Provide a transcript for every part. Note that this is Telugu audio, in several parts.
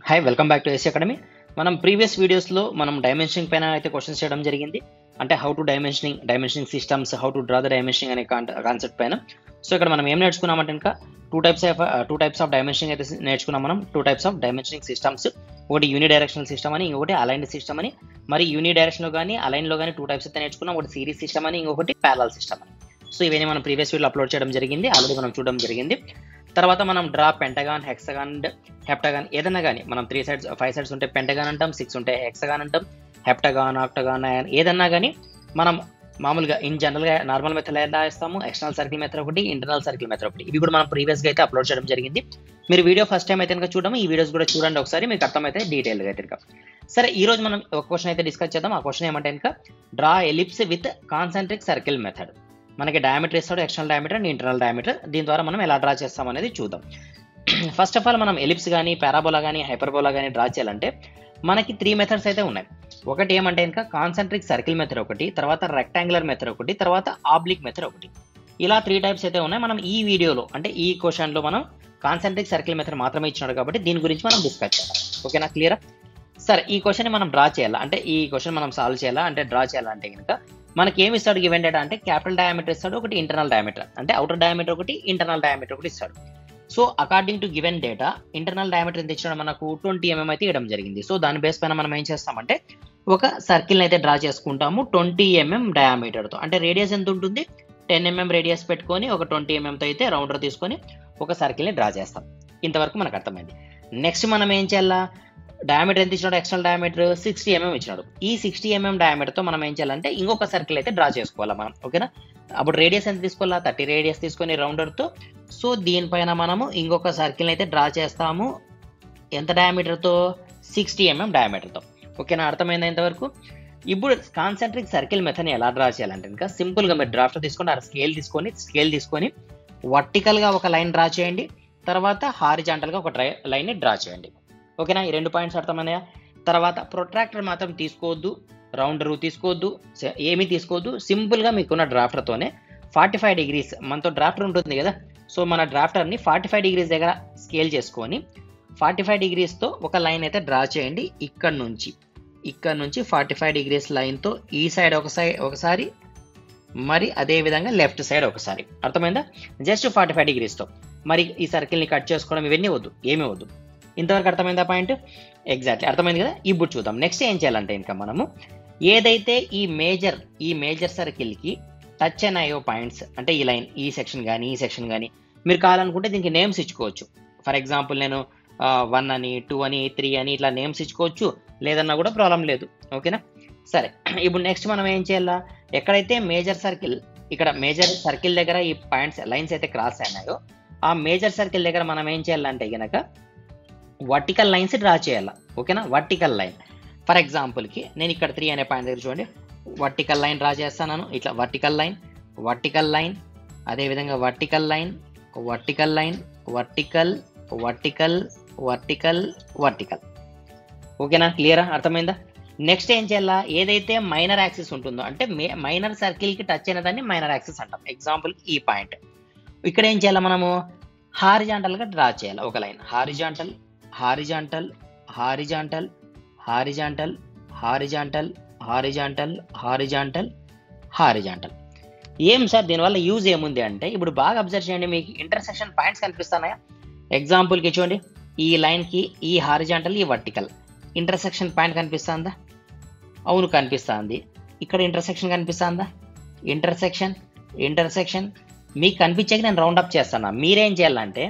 Hi welcome back to SC academy. మనం ప్రీవియస్ వీడియోస్లో మనం డైమెన్షనింగ్ పైన అయితే క్వశ్చన్స్ చేయడం జరిగింది. అంటే how to dimensioning systems, how to draw the dimensioning అనే కాన్సెప్ట్ పైన. సో ఇక్కడ మనం ఏం నేర్చుకున్నామంటే ఇంకా టూ టైప్స్ ఆఫ్ డైమెన్షనింగ్ అయితే నేర్చుకున్నాం. మనం two types of dimensioning systems, ఒకటి యూనిడైరెక్షనల్ సిస్టమ్ అని, ఇంకొకటి అలైన్డ్ సిస్టమ్ అని. మరి యూనిడైరెక్షన్లో కానీ అలైన్లో కానీ టూ టైప్స్ అయితే నేర్చుకున్నాం. ఒకటి సిరీస్ సిస్టమ్ అని, ఇంకొకటి ప్యారలల్ సిస్టమ్ అని. సో ఇవన్నీ మనం ప్రీవియస్ వీడియోలో అప్లోడ్ చేయడం జరిగింది, ఆల్రెడీ మనం చూడడం జరిగింది. తర్వాత మనం డ్రా పెంటగాన్, హెక్సగాన్, హెప్టగాన్ ఏదన్నా కానీ మనం 5 సైడ్స్ ఉంటే పెంటగాన్ అంటాం, 6 ఉంటే హెక్సగాన్ అంటాం, హెప్టగాన్, ఆక్టగాన్ ఏదన్నా కానీ మనం మామూలుగా ఇన్ జనరల్గా నార్మల్ మెథడ్ ఎలా వేస్తాము, ఎక్స్టర్నల్ సర్కిల్ మెథడ్ ఒకటి, ఇంటర్నల్ సర్కిల్ మెథడ్ ఒకటి. ఇవి కూడా మనం ప్రీవియస్గా అయితే అప్లోడ్ చేయడం జరిగింది. మీరు వీడియో ఫస్ట్ టైం అయితే కనుక చూడము, ఈ వీడియోస్ కూడా చూడండి ఒకసారి, మీకు అర్థమైతే డీటెయిల్గా అయితే కనుక. సరే, ఈ రోజు మనం ఒక క్వశ్చన్ అయితే డిస్కస్ చేద్దాం. ఆ క్వశ్చన్ ఏమంటే కనుక draw ellipse with concentric circle method. మనకి డయామీటర్ ఇస్తాడు, external diameter and internal diameter. దీని ద్వారా మనం ఎలా డ్రా చేస్తాం అనేది చూద్దాం. ఫస్ట్ ఆఫ్ ఆల్ మనం ఎలిప్స్ కానీ, పారాబోలా కానీ, హైపర్బోలా కానీ డ్రా చేయాలంటే మనకి 3 మెథడ్స్ అయితే ఉన్నాయి. ఒకటి ఏమంటే ఇంకా కాన్సెంట్రిక్ సర్కిల్ మెథడ్ ఒకటి, తర్వాత రెక్టాంగులర్ మెథడ్ ఒకటి, తర్వాత ఆబ్లిక్ మెథడ్ ఒకటి. ఇలా 3 టైప్స్ అయితే ఉన్నాయి. మనం ఈ వీడియోలో అంటే ఈ క్వశ్చన్లో మనం కాన్సెంట్రిక్ సర్కిల్ మెథడ్ మాత్రమే ఇచ్చినాడు కాబట్టి దీని గురించి మనం డిస్కస్ చేద్దాం. ఓకేనా, క్లియరా? సరే, ఈ క్వశ్చన్ మనం డ్రా చేయాలా అంటే ఈ క్వశ్చన్ మనం సాల్వ్ చేయాలా అంటే డ్రా చేయాలంటే కనుక మనకి ఏమి ఇస్తాడు గివెన్ డేటా అంటే క్యాపిటల్ డయామీటర్ ఇస్తాడు, ఒకటి ఇంటర్నల్ డయామీటర్ అంటే అవుటర్ డయామీటర్ ఒకటి, ఇంటర్నల్ డయామీటర్ ఒకటి ఇస్తాడు. So according to given data internal diameter ఎంత ఇచ్చాడు మనకు 20 mm అయితే ఇవ్వడం జరిగింది. సో దాని బేస్ పైన మనం ఏం చేస్తామంటే ఒక సర్కిల్ని అయితే డ్రా చేసుకుంటాము 20 mm డయామీటర్తో. అంటే రేడియస్ ఎంత ఉంటుంది, 10 mm రేడియస్ పెట్టుకొని ఒక 20 mm తో అయితే రౌండర్ తీసుకొని ఒక సర్కిల్ని డ్రా చేస్తాం. ఇంతవరకు మనకు అర్థమైంది. నెక్స్ట్ మనం ఏం చేయాలా, డయామీటర్ ఎంత ఇచ్చినాడు, ఎక్స్టర్నల్ డయామీటర్ 60 mm ఇచ్చినాడు. ఈ 60 mm డయామీటర్తో మనం ఏం చేయాలంటే ఇంకొక సర్కిల్ అయితే డ్రా చేసుకోవాలా మనం. ఓకేనా, అప్పుడు రేడియస్ ఎంత తీసుకోవాలా, 30 రేడియస్ తీసుకొని రౌండర్తో. సో దీనిపైన మనము ఇంకొక సర్కిల్ అయితే డ్రా చేస్తాము ఎంత డయామీటర్తో, 60 mm డయామీటర్తో. ఓకేనా, అర్థమైందా ఇంతవరకు? ఇప్పుడు కాన్సెంట్రిక్ సర్కిల్ మెథడ్ని ఎలా డ్రా చేయాలంటే ఇంకా సింపుల్గా మీరు డ్రాఫ్ట్ తీసుకొని ఆ స్కేల్ తీసుకొని వర్టికల్గా ఒక లైన్ డ్రా చేయండి, తర్వాత హారిజాంటల్గా ఒక లైన్ని డ్రా చేయండి. ఓకేనా, ఈ 2 పాయింట్స్ అర్థమన్నాయా? తర్వాత ప్రొట్రాక్టర్ మాత్రం తీసుకోవద్దు, రౌండరు తీసుకోవద్దు, ఏమీ తీసుకోవద్దు. సింపుల్గా మీకున్న డ్రాఫ్టర్తోనే 45 degrees మనతో డ్రాఫ్టర్ ఉంటుంది కదా, సో మన డ్రాఫ్టర్ని 45 degrees దగ్గర స్కేల్ చేసుకొని 45 degreesతో ఒక లైన్ అయితే డ్రా చేయండి. ఇక్కడ నుంచి 45 degrees లైన్తో ఈ సైడ్ ఒకసారి మరి అదే విధంగా లెఫ్ట్ సైడ్ ఒకసారి. అర్థమైందా? జస్ట్ 45 degreesతో మరి ఈ సర్కిల్ని కట్ చేసుకోవడం ఇవన్నీ వద్దు, ఏమీ వద్దు. ఇంతవరకు అర్థమైందా పాయింట్? ఎగ్జాక్ట్లీ అర్థమైంది కదా. ఇప్పుడు చూద్దాం నెక్స్ట్ ఏం చేయాలంటే ఇంకా మనము ఏదైతే ఈ మేజర్ సర్కిల్కి టచ్ అయినాయో పాయింట్స్, అంటే ఈ లైన్, ఈ సెక్షన్ కానీ మీరు కావాలనుకుంటే దీనికి నేమ్స్ ఇచ్చుకోవచ్చు. ఫర్ ఎగ్జాంపుల్ నేను 1 అని, 2 అని, 3 అని ఇట్లా నేమ్స్ ఇచ్చుకోవచ్చు, లేదన్నా కూడా ప్రాబ్లం లేదు. ఓకేనా, సరే. ఇప్పుడు నెక్స్ట్ మనం ఏం చేయాలా, ఎక్కడైతే మేజర్ సర్కిల్ దగ్గర ఈ పాయింట్స్ లైన్స్ అయితే క్రాస్ అయినాయో ఆ మేజర్ సర్కిల్ దగ్గర మనం ఏం చేయాలంటే కనుక వర్టికల్ లైన్స్ డ్రా చేయాలి. ఓకేనా, వర్టికల్ లైన్. ఫర్ ఎగ్జాంపుల్కి నేను ఇక్కడ 3 అనే పాయింట్ దగ్గర చూడండి వర్టికల్ లైన్ డ్రా చేస్తాను. ఇట్లా వర్టికల్ లైన్, అదేవిధంగా వర్టికల్ లైన్, వర్టికల్. ఓకేనా, క్లియరా, అర్థమైందా? నెక్స్ట్ ఏం చేయాలా, ఏదైతే మైనర్ యాక్సిస్ ఉంటుందో అంటే మైనర్ సర్కిల్కి టచ్ అయిన దాన్ని మైనర్ యాక్సిస్ అంటాం. ఎగ్జాంపుల్ ఈ పాయింట్, ఇక్కడ ఏం చేయాలి మనము హారిజాంటల్గా డ్రా చేయాలి ఒక లైన్. హారిజాంటల్. ఏం సార్ దీనివల్ల యూజ్ ఏముంది అంటే ఇప్పుడు బాగా అబ్జర్వ్ చేయండి, మీకు ఇంటర్సెక్షన్ పాయింట్స్ కనిపిస్తున్నాయా? ఎగ్జాంపుల్కి చూడండి, ఈ లైన్కి ఈ హారిజాంటల్, ఈ వర్టికల్ ఇంటర్సెక్షన్ పాయింట్ కనిపిస్తుందా? అవును కనిపిస్తుంది. ఇక్కడ ఇంటర్సెక్షన్ కనిపిస్తుందా? ఇంటర్సెక్షన్ మీకు కనిపించాక నేను రౌండ్ అప్ చేస్తాను. మీరేం చేయాలంటే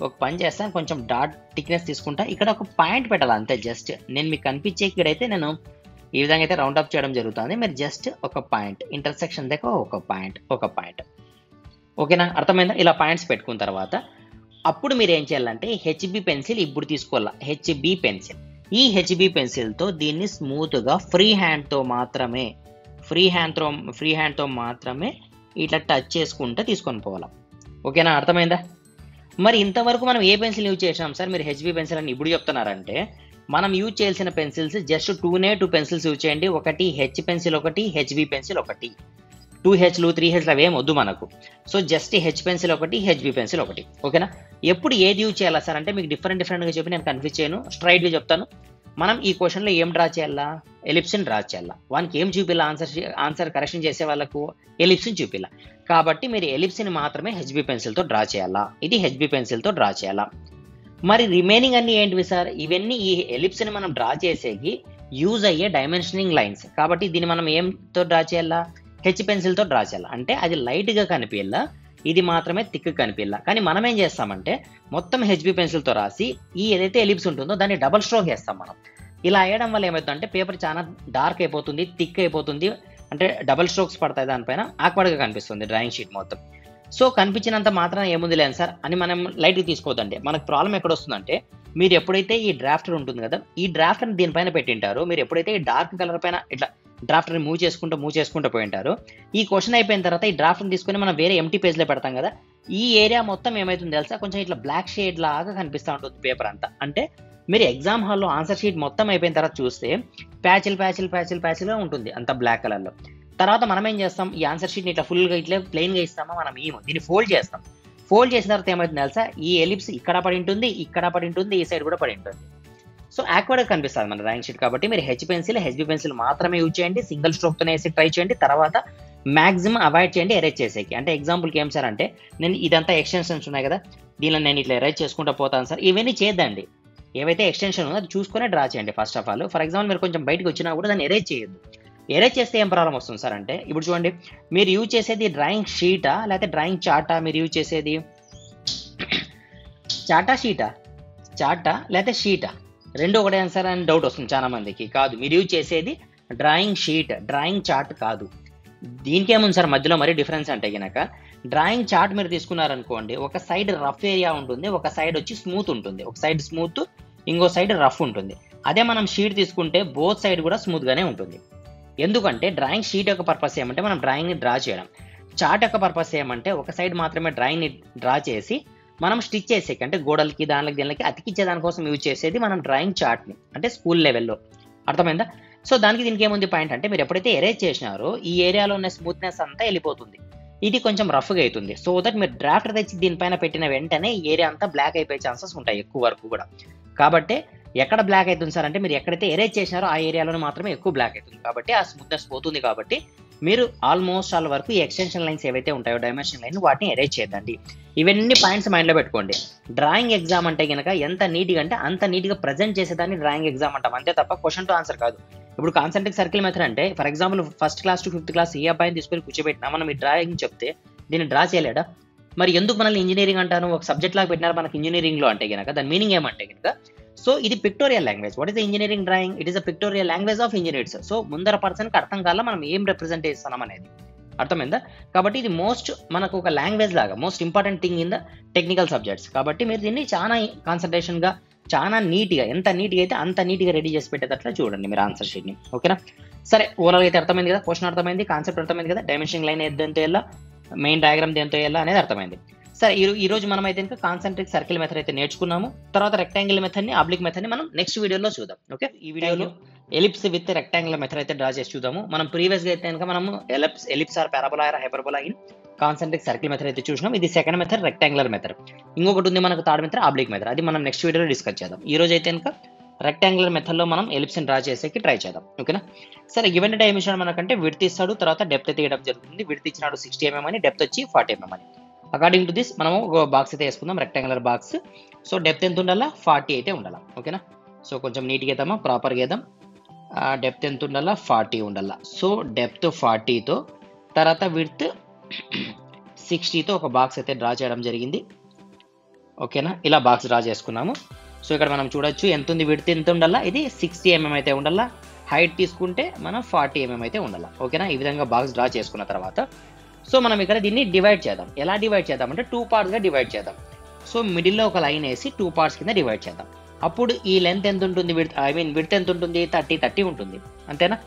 ఒక పని చేస్తాను, కొంచెం డాట్ థిక్నెస్ తీసుకుంటా, ఇక్కడ ఒక పాయింట్ పెట్టాలి అంతే. జస్ట్ నేను మీకు కనిపించే ఇక్కడైతే నేను ఈ విధంగా అయితే రౌండ్ అప్ చేయడం జరుగుతుంది. మీరు జస్ట్ ఒక పాయింట్ ఇంటర్సెక్షన్ దగ్గర ఒక పాయింట్. ఓకేనా, అర్థమైందా? ఇలా పాయింట్స్ పెట్టుకున్న తర్వాత అప్పుడు మీరు ఏం చేయాలంటే హెచ్బి పెన్సిల్ ఇప్పుడు తీసుకోవాలా. ఈ హెచ్బి పెన్సిల్తో దీన్ని స్మూత్గా ఫ్రీ హ్యాండ్తో మాత్రమే ఇట్లా టచ్ చేసుకుంటూ తీసుకొని పోవాలా. ఓకేనా, అర్థమైందా? మరి ఇంతవరకు మనం ఏ పెన్సిల్ యూజ్ చేసాం సార్, మీరు హెచ్బి పెన్సిల్ అని ఇప్పుడు చెప్తున్నారంటే మనం యూజ్ చేయాల్సిన పెన్సిల్స్ జస్ట్ 2 పెన్సిల్స్ యూజ్ చేయండి. ఒకటి హెచ్ పెన్సిల్, ఒకటి హెచ్బి పెన్సిల్, ఒకటి 2Hలు 3Hలు అవి ఏం వద్దు మనకు. సో జస్ట్ హెచ్ పెన్సిల్ ఒకటి, హెచ్బి పెన్సిల్ ఒకటి. ఓకేనా? ఎప్పుడు ఏది యూజ్ చేయాలా సార్ అంటే మీకు డిఫరెంట్గా చెప్పి నేను కన్ఫ్యూజ్ చేయను, స్ట్రైట్గా చెప్తాను. మనం ఈ క్వశ్చన్లో ఏం డ్రా చేయాలా? ఎలిప్స్ని డ్రా చేయాలా. వానికి ఏం చూపిల్లా? ఆన్సర్ కరెక్షన్ చేసే వాళ్ళకు ఎలిప్స్ని చూపిల్లా. కాబట్టి మీరు ఎలిప్స్ని మాత్రమే హెచ్బి పెన్సిల్తో డ్రా చేయాలా, ఇది హెచ్బి పెన్సిల్తో డ్రా చేయాలా. మరి రిమైనింగ్ అన్ని ఏంటివి సార్? ఇవన్నీ ఈ ఎలిప్స్ని మనం డ్రా చేసేకి యూజ్ అయ్యే డైమెన్షనింగ్ లైన్స్. కాబట్టి దీన్ని మనం ఏంతో డ్రా చేయాలా? హెచ్ పెన్సిల్తో డ్రా చేయాలి. అంటే అది లైట్గా కనిపించాలా, ఇది మాత్రమే థిక్ కనిపించాలా. కానీ మనం ఏం చేస్తామంటే మొత్తం హెచ్బి పెన్సిల్తో రాసి ఈ ఏదైతే ఎలిప్స్ ఉంటుందో దాన్ని డబల్ స్ట్రోక్ వేస్తాం మనం. ఇలా వేయడం వల్ల ఏమవుతుందంటే పేపర్ చాలా డార్క్ అయిపోతుంది, థిక్ అయిపోతుంది. అంటే డబల్ స్ట్రోక్స్ పడతాయి దానిపైన, ఆక్వర్డ్గా కనిపిస్తుంది డ్రాయింగ్ షీట్ మొత్తం. సో కనిపించినంత మాత్రం ఏముంది లేదు సార్ అని మనం లైట్గా తీసుకోవద్దండి. మనకు ప్రాబ్లం ఎక్కడ వస్తుందంటే మీరు ఎప్పుడైతే ఈ డ్రాఫ్టర్ ఉంటుంది కదా, ఈ డ్రాఫ్టర్ని దీనిపైన పెట్టింటారు, మీరు ఎప్పుడైతే ఈ డార్క్ కలర్ పైన ఇట్లా డ్రాఫ్టర్ని మూవ్ చేసుకుంటూ పోయింటారు, ఈ క్వశ్చన్ అయిపోయిన తర్వాత ఈ డ్రాఫ్ట్ని తీసుకొని మనం వేరే ఎంటీ పేజ్లో పెడతాం కదా, ఈ ఏరియా మొత్తం ఏమవుతుంది తెలుసా? కొంచెం ఇట్లా బ్లాక్ షేడ్ లాగా కనిపిస్తూ ఉంటుంది పేపర్ అంతా. అంటే మీరు ఎగ్జామ్ హాల్లో ఆన్సర్ షీట్ మొత్తం అయిపోయిన తర్వాత చూస్తే ప్యాచిల్గా ఉంటుంది అంత బ్లాక్ కలర్లో. తర్వాత మనం ఏం చేస్తాం? ఈ ఆన్సర్ షీట్ని ఇట్లా ఫుల్గా ఇట్లా ప్లెయిన్గా ఇస్తామా? మనం దీన్ని ఫోల్డ్ చేస్తాం. ఫోల్డ్ చేసిన తర్వాత ఏమవుతుంది తెలుసా? ఈ ఎలిప్స్ ఇక్కడ పడి ఉంటుంది, ఈ సైడ్ కూడా పడి ఉంటుంది. సో యాక్వర్డ్గా కనిపిస్తుంది మన డ్రాయింగ్ షీట్. కాబట్టి మీరు హెచ్బి పెన్సిల్ మాత్రమే యూజ్ చేయండి, సింగిల్ స్ట్రోక్తోనే వేసి ట్రై చేయండి. తర్వాత మ్యాక్సిమం అవాయిడ్ చేయండి ఎరేజ్ చేసేకి. అంటే ఎగ్జాంపుల్కి ఏం సార్ అంటే నేను ఇదంతా ఎక్స్టెన్షన్స్ ఉన్నాయి కదా, దీనిలో నేను ఇట్లా ఎరేజ్ చేసుకుంటూ పోతాను సార్. ఇవన్నీ చేద్దండి, ఏవైతే ఎక్స్టెన్షన్ ఉందో అది చూసుకునే డ్రా చేయండి first of all. For example మీరు కొంచెం బయటకు వచ్చినా కూడా దాన్ని ఎరేజ్ చేయొద్దు. ఎరేజ్ చేస్తే ఏం ప్రాబ్లం వస్తుంది సార్ అంటే ఇప్పుడు చూడండి, మీరు యూజ్ చేసేది డ్రాయింగ్ షీటా లేకపోతే డ్రాయింగ్ చార్టా? మీరు యూజ్ చేసేది చార్టా లేకపోతే షీటా? రెండు ఒకటే ఆన్సర్ అని డౌట్ వస్తుంది చాలా మందికి. కాదు, మీరు యూజ్ చేసేది డ్రాయింగ్ షీట్, డ్రాయింగ్ చార్ట్ కాదు. దీనికి ఏముంది సార్ మధ్యలో మరీ డిఫరెన్స్ అంటే కనుక, డ్రాయింగ్ చార్ట్ మీరు తీసుకున్నారనుకోండి, ఒక సైడ్ రఫ్ ఏరియా ఉంటుంది, ఒక సైడ్ వచ్చి స్మూత్ ఉంటుంది. ఒక సైడ్ స్మూత్, ఇంకో సైడ్ రఫ్ ఉంటుంది. అదే మనం షీట్ తీసుకుంటే బోత్ సైడ్ కూడా స్మూత్గానే ఉంటుంది. ఎందుకంటే డ్రాయింగ్ షీట్ యొక్క పర్పస్ ఏమంటే మనం డ్రాయింగ్ని డ్రా చేయడం, చార్ట్ యొక్క పర్పస్ ఏమంటే ఒక సైడ్ మాత్రమే డ్రాయింగ్ని డ్రా చేసి మనం స్టిచ్ చేసేకి, అంటే గోడలకి దీనికి అతికిచ్చే దానికోసం యూజ్ చేసేది మనం డ్రాయింగ్ చార్ట్ని, అంటే స్కూల్ లెవెల్లో. అర్థమైందా? సో దీనికి ఏముంది పాయింట్ అంటే మీరు ఎప్పుడైతే ఎరేజ్ చేసినారో ఈ ఏరియాలో ఉన్న స్మూత్నెస్ అంతా వెళ్ళిపోతుంది, ఇది కొంచెం రఫ్గా అవుతుంది. సో దట్ మీరు డ్రాఫ్టర్ తెచ్చి దీనిపైన పెట్టిన వెంటనే ఈ ఏరియా అంతా బ్లాక్ అయిపోయే ఛాన్సెస్ ఉంటాయి ఎక్కువ వరకు కూడా. కాబట్టి ఎక్కడ బ్లాక్ అవుతుంది సార్ అంటే మీరు ఎక్కడైతే ఎరేజ్ చేసినారో ఆ ఏరియాలో మాత్రమే ఎక్కువ బ్లాక్ అవుతుంది. కాబట్టి ఆ స్మూత్నెస్ పోతుంది. కాబట్టి మీరు ఆల్మోస్ట్ ఆల్ వరకు ఈ ఎక్స్టెన్షన్ లైన్స్ ఏవైతే ఉంటాయో డైమెన్షన్ లైన్ వాటిని ఎరేజ్ చేద్దండి. ఇవన్నీ పాయింట్స్ మైండ్లో పెట్టుకోండి. డ్రాయింగ్ ఎగ్జామ్ అంటే కనుక ఎంత నీట్గా అంటే అంత నీట్గా ప్రజెంట్ చేసేదాన్ని డ్రాయింగ్ ఎగ్జామ్ అంటాం, అంతే తప్ప క్వశ్చన్ టు ఆన్సర్ కాదు. ఇప్పుడు కాన్సెంట్రిక్ సర్కిల్ మెథడ్ అంటే for example 1st class to 5th class ఏ అబ్బాయిని తీసుకొని కూర్చోబెట్టినా మనం ఈ డ్రాయింగ్ చెప్తే దీన్ని డ్రా చేయలేడా? మరి ఎందుకు మనల్ని ఇంజనీరింగ్ అంటాను, ఒక సబ్జెక్ట్ లాగా పెట్టినారు మనకి ఇంజనీరింగ్లో అంటే కనుక దాని మీనింగ్ ఏమంటే కనుక, సో ఇది pictorial language. What is the engineering drawing? It is a pictorial language of engineers. So ముందర పర్సన్కి అర్థం కాల మనం ఏం రిప్రజెంట్ చేస్తున్నాం అనేది. అర్థమైందా? కాబట్టి ఇది మనకు ఒక లాంగ్వేజ్ లాగా most important thing in the technical subjects. కాబట్టి మీరు దీన్ని చాలా కాన్సన్ట్రేషన్గా, చాలా నీట్గా, ఎంత నీట్గా అయితే అంత నీట్గా రెడీ చేసి పెట్టేటట్లా చూడండి మీరు ఆన్సర్ షీట్ని. ఓకేనా? సరే, ఓవరాల్ అయితే అర్థమైంది కదా, క్వశ్చన్ అర్థమైంది, కాన్సెప్ట్ అర్థమైంది కదా, డైమెన్షనింగ్ లైన్ దేంతో ఎలా, మెయిన్ డయాగ్రామ్ దేంతో ఎలా అనేది అర్థమైంది. సరే, ఈ రోజు మనం అయితే ఇంకా కాన్సెంట్రిక్ సర్కిల్ మెథడ్ అయితే నేర్చుకున్నాము. తర్వాత రెక్టాంగిల్ మెథడ్ని, ఆబ్లిక్ మెథడ్ని మనం నెక్స్ట్ వీడియోలో చూద్దాం. ఓకే, ఈ వీడియోలో ఎలిప్స్ విత్ రెక్టాంగిల్ మెథడ్ అయితే డ్రా చేసి చూద్దాము. మనం ప్రీవియస్గా అయితే కనుక మనము ellipse or parabola or hyperbola in concentric circle method అయితే చూసినాం. ఇది సెకండ్ మెథడ్ రెక్టాంగులర్ మెథడ్. ఇంకొకటి ఉంది మనకు థర్డ్ మెథడ్ ఆబ్లిక్ మెథడ్, అది మనం నెక్స్ట్ వీడియోలో డిస్కస్ చేద్దాం. ఈ రోజు అయితే కనుక రెక్టాంగులర్ మెథడ్లో మనం ఎలిప్స్ని డ్రా చేసేకి ట్రై చేద్దాం. ఓకేనా? సరే, గివెన్ డైమెన్షన్ మనకంటే విడ్త్ ఇస్తాడు, తర్వాత డెప్త్ అయితే ఇవ్వడం జరుగుతుంది. విడ్త్ ఇచ్చినాడు 60 mm అని, డెప్త్ వచ్చి 40 mm అని. అకార్డింగ్ టు దిస్ మనము ఒక బాక్స్ అయితే వేసుకుందాం, రెక్టాంగులర్ బాక్స్. సో డెప్త్ ఎంత ఉండాలా? 40 అయితే ఉండాలా. ఓకేనా? సో కొంచెం నీట్గా వేద్దామా, ప్రాపర్గా వేద్దాం. డెప్త్ ఎంత ఉండాలా? 40 ఉండాలా. సో డెప్త్ 40తో తర్వాత విడ్త్ 60తో ఒక బాక్స్ అయితే డ్రా చేయడం జరిగింది. ఓకేనా? ఇలా బాక్స్ డ్రా చేసుకున్నాము. సో ఇక్కడ మనం చూడొచ్చు ఎంత ఉంది, విడ్త్ ఎంత ఉండాలా, ఇది 60 mm అయితే ఉండాలా. హైట్ తీసుకుంటే మనం 40 mm అయితే ఉండాలా. ఓకేనా? ఈ విధంగా బాక్స్ డ్రా చేసుకున్న తర్వాత సో మనం ఇక్కడ దీన్ని డివైడ్ చేద్దాం. ఎలా డివైడ్ చేద్దాం అంటే 2 పార్ట్స్గా డివైడ్ చేద్దాం. సో మిడిల్లో ఒక లైన్ వేసి 2 పార్ట్స్ కింద డివైడ్ చేద్దాం. అప్పుడు ఈ లెంత్ ఎంత ఉంటుంది, విడ్త్ ఎంత ఉంటుంది, 30 ఉంటుంది. అంతేనా?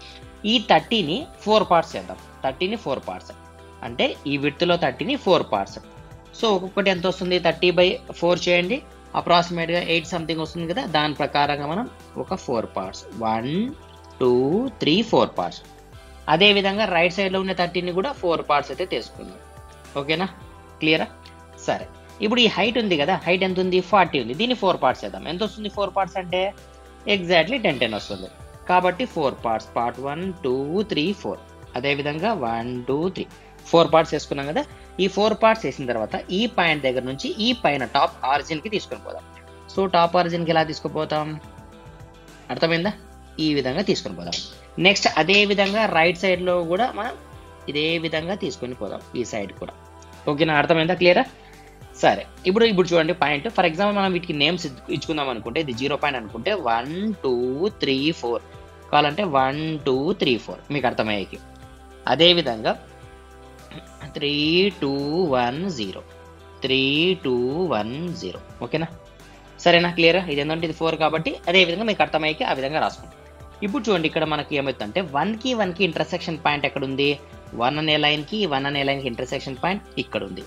ఈ 30ని 4 పార్ట్స్ చేద్దాం. 30ని 4 పార్ట్స్ అంటే ఈ విడ్త్లో 30ని 4 పార్ట్స్. సో ఒక్కొక్కటి ఎంత వస్తుంది, 30/4 చేయండి, అప్రాక్సిమేట్గా 8 సంథింగ్ వస్తుంది కదా. దాని ప్రకారంగా మనం ఒక 4 పార్ట్స్, 1 2 3 4 పార్ట్స్. అదేవిధంగా రైట్ సైడ్లో ఉన్న 30ని కూడా 4 పార్ట్స్ అయితే తీసుకుందాం. ఓకేనా, క్లియరా? సరే, ఇప్పుడు ఈ హైట్ ఉంది కదా, హైట్ ఎంత ఉంది? 40 ఉంది. దీన్ని 4 పార్ట్స్ చేద్దాం. ఎంత వస్తుంది 4 పార్ట్స్ అంటే? ఎగ్జాక్ట్లీ 10 10 వస్తుంది. కాబట్టి 4 పార్ట్స్, పార్ట్ 1 2 3 4. అదేవిధంగా 1 2 3 4 పార్ట్స్ వేసుకున్నాం కదా. ఈ 4 పార్ట్స్ వేసిన తర్వాత ఈ పాయింట్ దగ్గర నుంచి ఈ పైన టాప్ ఆరిజిన్కి తీసుకొని పోదాం. సో టాప్ ఆరిజిన్కి ఎలా తీసుకుపోతాం? అర్థమైందా? ఈ విధంగా తీసుకొని పోదాం. నెక్స్ట్ అదే విధంగా రైట్ సైడ్లో కూడా మనం ఇదే విధంగా తీసుకొని పోదాం, ఈ సైడ్ కూడా. ఓకేనా, అర్థమైందా? క్లియరా? సరే, ఇప్పుడు చూడండి పాయింట్. ఫర్ ఎగ్జాంపుల్ మనం వీటికి నేమ్స్ ఇచ్చుకుందాం అనుకుంటే, ఇది 0 పాయింట్ అనుకుంటే 1 2 3 4 కావాలంటే 1 2 3 4 మీకు అర్థమయ్యేకి. అదేవిధంగా 3 2 1 0 3 2 1 0. ఓకేనా, సరేనా, క్లియరా? ఇది ఏంటంటే ఇది 4 కాబట్టి అదేవిధంగా మీకు అర్థమయ్యేకి ఆ విధంగా రాసుకోండి. ఇప్పుడు చూడండి ఇక్కడ మనకి ఏమవుతుందంటే 1కి 1కి ఇంటర్సెక్షన్ పాయింట్ ఎక్కడ ఉంది? 1 అనే లైన్కి 1 అనే లైన్కి ఇంటర్సెక్షన్ పాయింట్ ఇక్కడ ఉంది.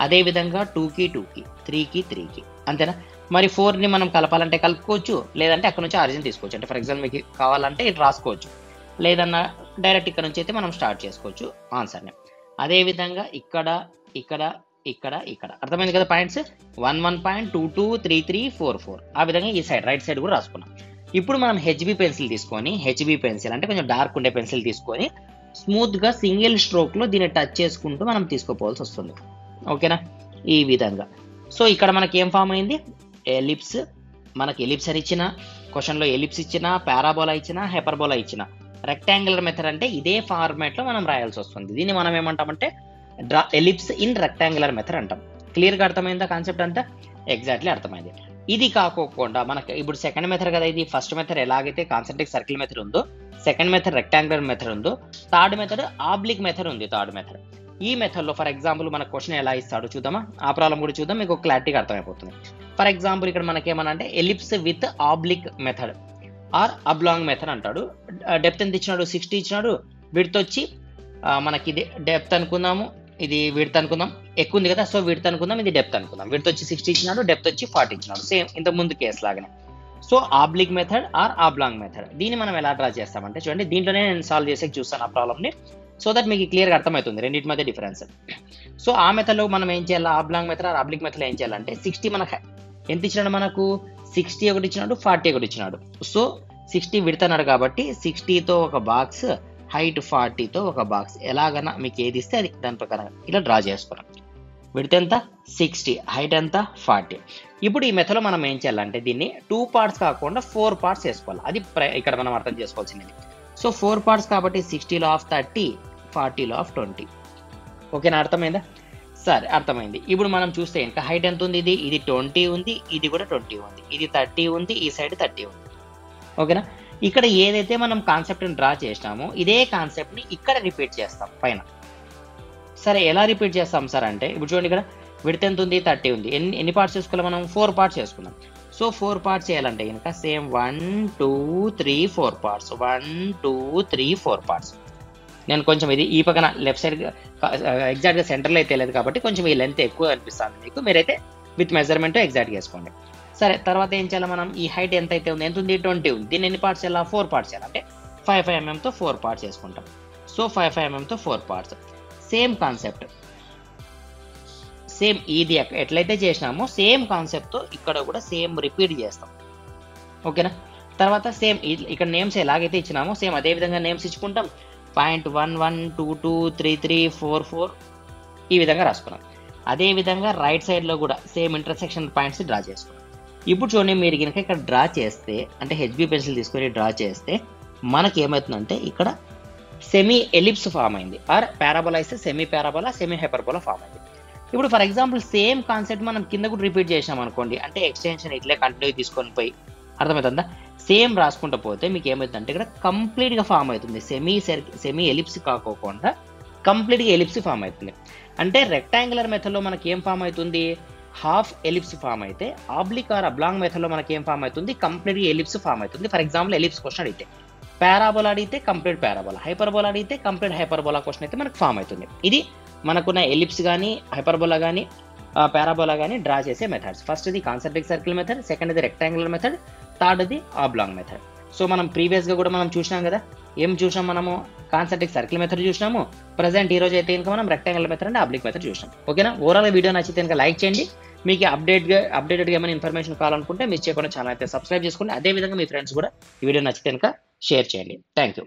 అదేవిధంగా 2కి 2కి 3కి 3కి, అంతేనా? మరి 4ని మనం కలపాలంటే కలుపుకోవచ్చు, లేదంటే అక్కడ నుంచి ఆరిజిన్ తీసుకోవచ్చు. అంటే ఫర్ ఎగ్జాంపుల్ మీకు కావాలంటే ఇటు రాసుకోవచ్చు, లేదన్నా డైరెక్ట్ ఇక్కడ నుంచి అయితే మనం స్టార్ట్ చేసుకోవచ్చు ఆన్సర్ని. అదేవిధంగా ఇక్కడ ఇక్కడ ఇక్కడ ఇక్కడ అర్థమైంది కదా పాయింట్స్? 1 1 పాయింట్ 2 2 3 3 4 4. ఆ విధంగా ఈ సైడ్ రైట్ సైడ్ కూడా రాసుకున్నాం. ఇప్పుడు మనం హెచ్బి పెన్సిల్ తీసుకొని, హెచ్బి పెన్సిల్ అంటే కొంచెం డార్క్ ఉండే పెన్సిల్ తీసుకొని స్మూత్గా సింగిల్ స్ట్రోక్లో దీన్ని టచ్ చేసుకుంటూ మనం తీసుకోపోవాల్సి వస్తుంది. ఓకేనా, ఈ విధంగా. సో ఇక్కడ మనకి ఏం ఫామ్ అయింది? ఎలిప్స్. మనకి ఎలిప్స్ అని ఇచ్చిన క్వశ్చన్లో ఎలిప్స్ ఇచ్చిన, పారాబోలా ఇచ్చిన, హైపర్బోలా ఇచ్చిన, రెక్టాంగులర్ మెథడ్ అంటే ఇదే ఫార్మాట్లో మనం రాయాల్సి వస్తుంది. దీన్ని మనం ఏమంటామంటే ఎలిప్స్ ఇన్ రెక్టాంగులర్ మెథడ్ అంటాం. క్లియర్గా అర్థమైందా కాన్సెప్ట్ అంతా? ఎగ్జాక్ట్లీ అర్థమైంది. ఇది కాకోకుండా మనకి ఇప్పుడు సెకండ్ మెథడ్ కదా ఇది. ఫస్ట్ మెథడ్ ఎలాగైతే కాన్సెంట్రిక్ సర్కిల్ మెథడ్ ఉందో, సెకండ్ మెథడ్ రెక్టాంగులర్ మెథడ్ ఉందో, థర్డ్ మెథడ్ ఆబ్లిక్ మెథడ్ ఉంది. థర్డ్ మెథడ్, ఈ మెథడ్లో ఫర్ ఎగ్జాంపుల్ మన క్వశ్చన్ ఎలా ఇస్తాడో చూద్దామా? ఆ ప్రాబ్లం కూడా చూద్దాం, మీకు క్లారిటీగా అర్థమైపోతుంది. ఫర్ ఎగ్జాంపుల్ ఇక్కడ మనకి ఏమన్నా అంటే ellipse with oblique method or oblong method అంటాడు. డెప్త్ ఎంత ఇచ్చినాడు? 60 ఇచ్చినాడు. విడ్త్ వచ్చి మనకి ఇది డెప్త్ అనుకుందాము, ఇది విడ్త్ అనుకుందాం, ఎక్కువ ఉంది కదా, సో విడ్త్ అనుకుందాం, ఇది డెప్త్ అనుకుందాం. విడ్త్ వచ్చి 60 ఇచ్చినాడు, డెప్త్ వచ్చి 40 ఇచ్చినాడు, సేమ్ ఇంత ముందు కేసు లాగానే. So oblique method or oblong method, దీన్ని మనం ఎలా డ్రా చేస్తామంటే చూడండి, దీంట్లోనే నేను సాల్వ్ చేసే చూస్తాను ఆ ప్రాబ్లమ్ని, సో దట్ మీకు క్లియర్గా అర్థమవుతుంది రెండింటి మధ్య డిఫరెన్స్. సో ఆ మెథడ్లో మనం ఏం చేయాలి? ఆబ్లాంగ్ మెథడ్ ఆర్ ఆబ్లిక్ మెథడ్లో ఏం చేయాలంటే 60 మనకు ఎంత ఇచ్చినాడు? మనకు 60 ఒకటి ఇచ్చినాడు, 40 ఒకటి ఇచ్చినాడు. సో 60 విడ్త్ అన్నాడు కాబట్టి 60తో ఒక బాక్స్, హైట్ 40తో ఒక బాక్స్, ఎలాగైనా మీకు ఏది ఇస్తే అది దాని ప్రకారం ఇలా డ్రా చేసుకున్నాం. విడ్త్ ఎంత? 60, హైట్ ఎంత? 40. ఇప్పుడు ఈ మెథడ్లో మనం ఏం చేయాలంటే దీన్ని 2 పార్ట్స్ కాకుండా 4 పార్ట్స్ వేసుకోవాలి. అది ఇక్కడ మనం అర్థం చేసుకోవాల్సింది. సో 4 పార్ట్స్ కాబట్టి 60లో ఆఫ్ 30, 40లో ఆఫ్ 20. ఓకేనా, అర్థమైందా? సరే, అర్థమైంది. ఇప్పుడు మనం చూస్తే ఇంకా హైట్ ఎంత ఉంది? ఇది 20 ఉంది, ఇది కూడా 20 ఉంది, ఇది 30 ఉంది, ఈ సైడ్ 30 ఉంది. ఓకేనా, ఇక్కడ ఏదైతే మనం కాన్సెప్ట్ని డ్రా చేసినామో ఇదే కాన్సెప్ట్ని ఇక్కడ రిపీట్ చేస్తాం పైన. సరే, ఎలా రిపీట్ చేస్తాం సార్ అంటే ఇప్పుడు చూడండి, ఇక్కడ విడ్త్ ఎంత ఉంది? 30 ఉంది. ఎన్ని పార్ట్స్ చేసుకోవాలి మనం? 4 పార్ట్స్ చేసుకున్నాం. సో 4 పార్ట్స్ చేయాలంటే కనుక సేమ్ 1 2 3 4 పార్ట్స్, 1 2 3 4 పార్ట్స్. నేను కొంచెం ఇది ఈ పక్కన లెఫ్ట్ సైడ్ ఎగ్జాక్ట్గా సెంటర్లో అయితే లేదు కాబట్టి కొంచెం ఈ లెంత్ ఎక్కువ అనిపిస్తుంది మీకు, మీరైతే విత్ మెజర్మెంట్ ఎగ్జాక్ట్గా వేసుకోండి. సరే, తర్వాత ఏం చేయాలి మనం? ఈ హైట్ ఎంత అయితే ఉంది? ఎంత ఉంది? 20 ఉంది. దీన్ని ఎన్ని పార్ట్స్ చేయాలి? 4 పార్ట్స్ చేయాలి. అంటే 5 mm 4 పార్ట్స్ చేసుకుంటాం. So 5 mm 4 parts. Same concept, same ఇది ఎట్లయితే చేసినామో సేమ్ కాన్సెప్ట్తో ఇక్కడ కూడా సేమ్ రిపీట్ చేస్తాం. ఓకేనా, తర్వాత సేమ్ ఇక్కడ నేమ్స్ ఎలాగైతే ఇచ్చినామో సేమ్ అదే విధంగా నేమ్స్ ఇచ్చుకుంటాం. 0.11 22 33 44 ఈ విధంగా రాసుకున్నాం. అదేవిధంగా రైట్ సైడ్లో కూడా సేమ్ ఇంటర్సెక్షన్ పాయింట్స్ డ్రా చేసుకున్నాం. ఇప్పుడు చూడండి, మీరు కనుక ఇక్కడ డ్రా చేస్తే అంటే హెచ్బి పెన్సిల్ తీసుకొని డ్రా చేస్తే మనకి ఏమవుతుందంటే ఇక్కడ సెమీ ఎలిప్స్ ఫామ్ అయింది, ఆర్ పారాబోలా ఇస్తే semi parabola, semi hyperbola form అయింది. ఇప్పుడు ఫర్ ఎగ్జాంపుల్ సేమ్ కాన్సెప్ట్ మనం కింద కూడా రిపీట్ చేసినాం అనుకోండి, అంటే ఎక్స్టెన్షన్ ఇట్లే కంటిన్యూ తీసుకొని పోయి అర్థమవుతుందా, సేమ్ రాసుకుంటూ పోతే మీకు ఏమవుతుందంటే ఇక్కడ కంప్లీట్గా ఫామ్ అవుతుంది. సెమీ ఎలిప్స్ కాకోకుండా కంప్లీట్గా ఎలిప్స్ ఫామ్ అవుతుంది. అంటే రెక్టాంగులర్ మెథడ్లో మనకి ఏం ఫామ్ అవుతుంది? హాఫ్ ఎలిప్స్ ఫామ్ అయితే, ఆబ్లిక్ ఆర్ అబ్లాంగ్ మెథడ్లో మనకి ఏం ఫామ్ అవుతుంది? కంప్లీట్గా ఎలిప్స్ ఫామ్ అవుతుంది. ఫర్ ఎగ్జాంపుల్ ఎలిప్స్ క్వశ్చన్ అడిగితే, పారాబోలా అడిగితే కంప్లీట్ పారాబోలా, హైపర్బోలా అడిగితే కంప్లీట్ హైపర్బోలా క్వశ్చన్ అయితే మనకు ఫామ్ అవుతుంది. ఇది మనకున్న ఎలిప్స్ కానీ హైపర్బోలా కానీ పారాబోలా కానీ డ్రా చేసే మెథడ్స్. ఫస్ట్ ఇది కాన్సెంట్రిక్ సర్కిల్ మెథడ్, సెకండ్ ఇది రెక్టాంగులర్ మెథడ్, థర్డ్ ఇది ఆబ్లాంగ్ మెథడ్. సో మనం ప్రీవియస్గా కూడా మనం చూసినాం కదా, ఏం చూసాం మనము, కాన్సెంట్రిక్ సర్కిల్ మెథడ్ చూసినాము. ప్రజెంట్ ఈ రోజు అయితే ఇంకా మనం rectangle method and oblique method చూసినాం. ఓకేనా, ఓవరాల్ వీడియో నచ్చితే ఇంకా లైక్ చేయండి. మీకు అప్డేటెడ్గా ఏమైనా ఇన్ఫర్మేషన్ కావాలనుకుంటే మిస్ చేయకుండా ఛానల్ అయితే సబ్స్క్రైబ్ చేసుకోండి. అదేవిధంగా మీ ఫ్రెండ్స్ కూడా ఈ వీడియో నచ్చితే కనుక షేర్ చేయండి. Thank you.